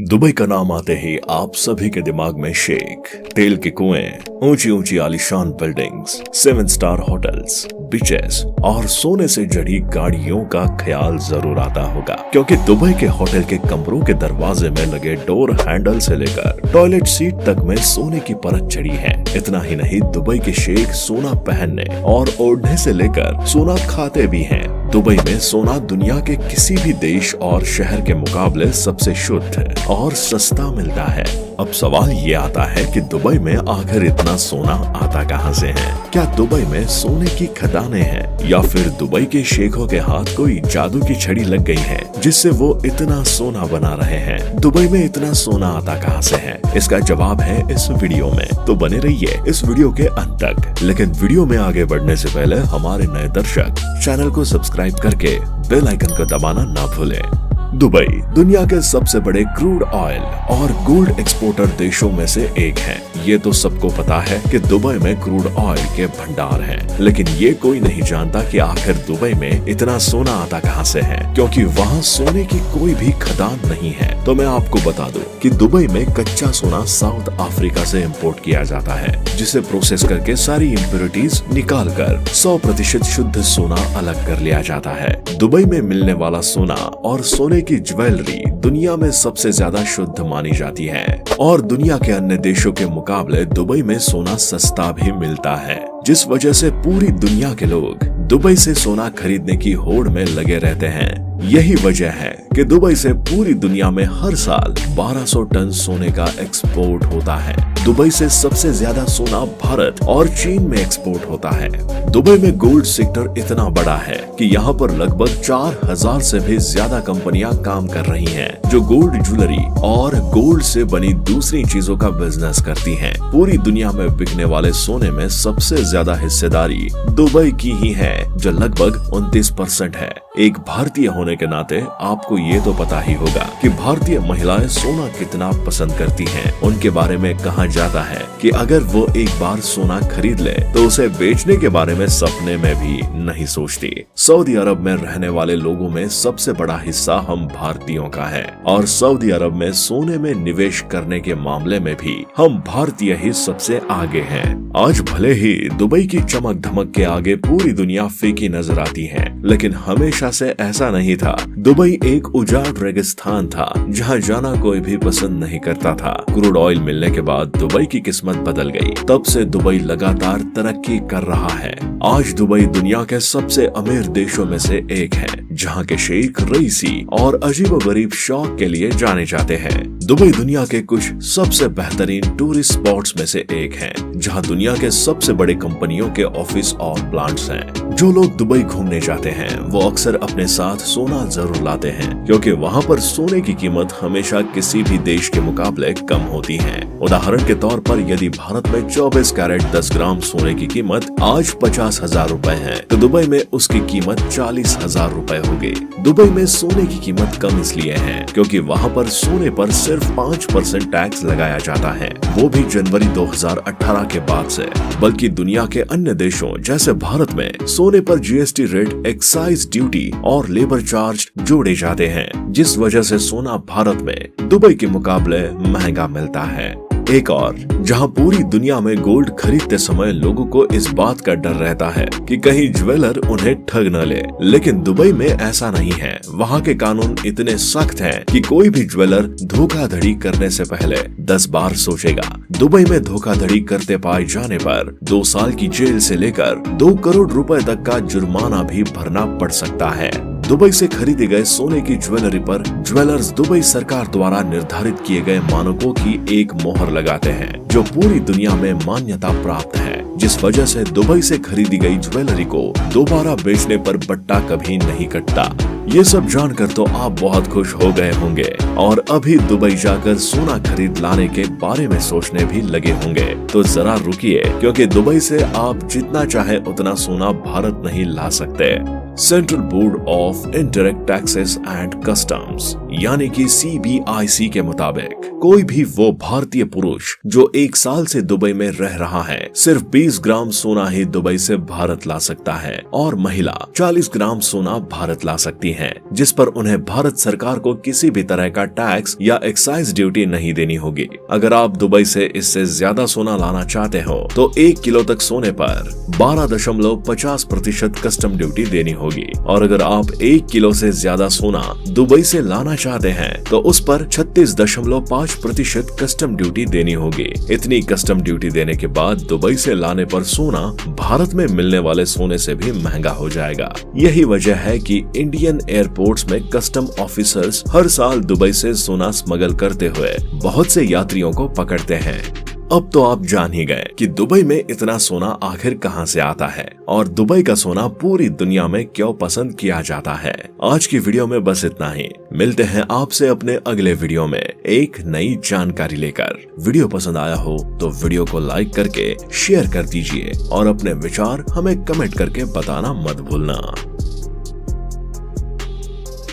Dubai का नाम आते ही आप सभी के दिमाग में शेख, तेल के कुएं, ऊंची ऊंची आलीशान बिल्डिंग्स, 7 स्टार होटल्स, बीचेस और सोने से जड़ी गाड़ियों का ख्याल जरूर आता होगा, क्योंकि दुबई के होटल के कमरों के दरवाजे में लगे डोर हैंडल से लेकर टॉयलेट सीट तक में सोने की परत चढ़ी है। इतना ही नहीं, दुबई के शेख सोना पहनने और ओढ़ने से लेकर सोना खाते भी हैं। दुबई में सोना दुनिया के किसी भी देश और शहर के मुकाबले सबसे शुद्ध और सस्ता मिलता है। अब सवाल ये आता है कि दुबई में आखिर इतना सोना आता कहां से है? क्या दुबई में सोने की खदानें हैं, या फिर दुबई के शेखों के हाथ कोई जादू की छड़ी लग गई है जिससे वो इतना सोना बना रहे हैं? दुबई में इतना सोना आता कहां से है? इसका जवाब है इस वीडियो में, तो बने रहिए इस वीडियो के अंत तक। लेकिन वीडियो में आगे बढ़ने से पहले हमारे नए दर्शक चैनल को सब्सक्राइब करके बेल आइकन को दबाना ना भूलें। दुबई दुनिया के सबसे बड़े क्रूड ऑयल और गोल्ड एक्सपोर्टर देशों में से एक है। ये तो सबको पता है कि दुबई में क्रूड ऑयल के भंडार हैं, लेकिन ये कोई नहीं जानता कि आखिर दुबई में इतना सोना आता कहां से है, क्योंकि वहां सोने की कोई भी खदान नहीं है। तो मैं आपको बता दूं कि दुबई में कच्चा सोना साउथ अफ्रीका से इम्पोर्ट किया जाता है, जिसे प्रोसेस करके सारी इम्प्योरिटीज निकाल कर 100% शुद्ध सोना अलग कर लिया जाता है। दुबई में मिलने वाला सोना और सोने की ज्वेलरी दुनिया में सबसे ज्यादा शुद्ध मानी जाती है, और दुनिया के अन्य देशों के मुकाबले दुबई में सोना सस्ता भी मिलता है, जिस वजह से पूरी दुनिया के लोग दुबई से सोना खरीदने की होड़ में लगे रहते हैं। यही वजह है कि दुबई से पूरी दुनिया में हर साल 1200 टन सोने का एक्सपोर्ट होता है। दुबई से सबसे ज्यादा सोना भारत और चीन में एक्सपोर्ट होता है। दुबई में गोल्ड सेक्टर इतना बड़ा है कि यहाँ पर लगभग 4000 से भी ज्यादा कंपनियां काम कर रही हैं, जो गोल्ड ज्वेलरी और गोल्ड से बनी दूसरी चीजों का बिजनेस करती हैं। पूरी दुनिया में बिकने वाले सोने में सबसे ज्यादा हिस्सेदारी दुबई की ही है, जो लगभग 29% है। एक भारतीय होने के नाते आपको ये तो पता ही होगा कि भारतीय महिलाएं सोना कितना पसंद करती हैं। उनके बारे में कहा जाता है कि अगर वो एक बार सोना खरीद ले तो उसे बेचने के बारे में सपने में भी नहीं सोचती। सऊदी अरब में रहने वाले लोगों में सबसे बड़ा हिस्सा हम भारतीयों का है, और सऊदी अरब में सोने में निवेश करने के मामले में भी हम भारतीय ही सबसे आगे हैं। आज भले ही दुबई की चमक धमक के आगे पूरी दुनिया फीकी नजर आती है, लेकिन हमेशा से ऐसा नहीं था। दुबई एक उजाड़ रेगिस्तान था, जहां जाना कोई भी पसंद नहीं करता था। क्रूड ऑयल मिलने के बाद दुबई की किस्मत बदल गई। तब से दुबई लगातार तरक्की कर रहा है। आज दुबई दुनिया के सबसे अमीर देशों में से एक है, जहां के शेख रईसी और अजीबोगरीब शौक के लिए जाने जाते हैं। दुबई दुनिया के कुछ सबसे बेहतरीन टूरिस्ट स्पॉट्स में से एक है, जहां दुनिया के सबसे बड़े कंपनियों के ऑफिस और प्लांट्स हैं। जो लोग दुबई घूमने जाते हैं वो अक्सर अपने साथ सोना जरूर लाते हैं, क्योंकि वहां पर सोने की कीमत हमेशा किसी भी देश के मुकाबले कम होती है। उदाहरण के तौर पर यदि भारत में 24 कैरेट 10 ग्राम सोने की कीमत आज 50,000 रुपए है, तो दुबई में उसकी कीमत 40,000 रुपए होगी। दुबई में सोने की कीमत कम इसलिए है क्योंकि वहाँ पर सोने पर सिर्फ 5% टैक्स लगाया जाता है, वो भी जनवरी 2018 के बाद से। बल्कि दुनिया के अन्य देशों जैसे भारत में सोने पर जीएसटी रेट, एक्साइज ड्यूटी और लेबर चार्ज जोड़े जाते हैं, जिस वजह से सोना भारत में दुबई के मुकाबले महंगा मिलता है। एक और, जहां पूरी दुनिया में गोल्ड खरीदते समय लोगों को इस बात का डर रहता है कि कहीं ज्वेलर उन्हें ठग न ले, लेकिन दुबई में ऐसा नहीं है। वहां के कानून इतने सख्त हैं कि कोई भी ज्वेलर धोखाधड़ी करने से पहले 10 बार सोचेगा। दुबई में धोखाधड़ी करते पाए जाने पर 2 साल की जेल से लेकर 2 करोड़ रुपए तक का जुर्माना भी भरना पड़ सकता है। दुबई से खरीदे गए सोने की ज्वेलरी पर ज्वेलर्स दुबई सरकार द्वारा निर्धारित किए गए मानकों की एक मोहर लगाते हैं, जो पूरी दुनिया में मान्यता प्राप्त है, जिस वजह से दुबई से खरीदी गई ज्वेलरी को दोबारा बेचने पर बट्टा कभी नहीं कटता। ये सब जानकर तो आप बहुत खुश हो गए होंगे और अभी दुबई जाकर सोना खरीद लाने के बारे में सोचने भी लगे होंगे। तो जरा रुकिए, क्योंकि दुबई से आप जितना चाहे उतना सोना भारत नहीं ला सकते। Central board of indirect taxes and customs यानी कि CBIC के मुताबिक कोई भी वो भारतीय पुरुष जो 1 साल से दुबई में रह रहा है सिर्फ 20 ग्राम सोना ही दुबई से भारत ला सकता है और महिला 40 ग्राम सोना भारत ला सकती है, जिस पर उन्हें भारत सरकार को किसी भी तरह का टैक्स या एक्साइज ड्यूटी नहीं देनी होगी। अगर आप दुबई से इससे ज्यादा सोना लाना चाहते हो तो 1 किलो तक सोने पर 12.50% कस्टम ड्यूटी देनी होगी और अगर आप 1 किलो से ज्यादा सोना दुबई से लाना चाहते हैं तो उस पर 36.5% कस्टम ड्यूटी देनी होगी। इतनी कस्टम ड्यूटी देने के बाद दुबई से लाने पर सोना भारत में मिलने वाले सोने से भी महंगा हो जाएगा। यही वजह है कि इंडियन एयरपोर्ट्स में कस्टम ऑफिसर्स हर साल दुबई से सोना स्मगल करते हुए बहुत से यात्रियों को पकड़ते हैं। अब तो आप जान ही गए कि दुबई में इतना सोना आखिर कहां से आता है और दुबई का सोना पूरी दुनिया में क्यों पसंद किया जाता है। आज की वीडियो में बस इतना ही। मिलते हैं आपसे अपने अगले वीडियो में एक नई जानकारी लेकर। वीडियो पसंद आया हो तो वीडियो को लाइक करके शेयर कर दीजिए और अपने विचार हमें कमेंट करके बताना मत भूलना।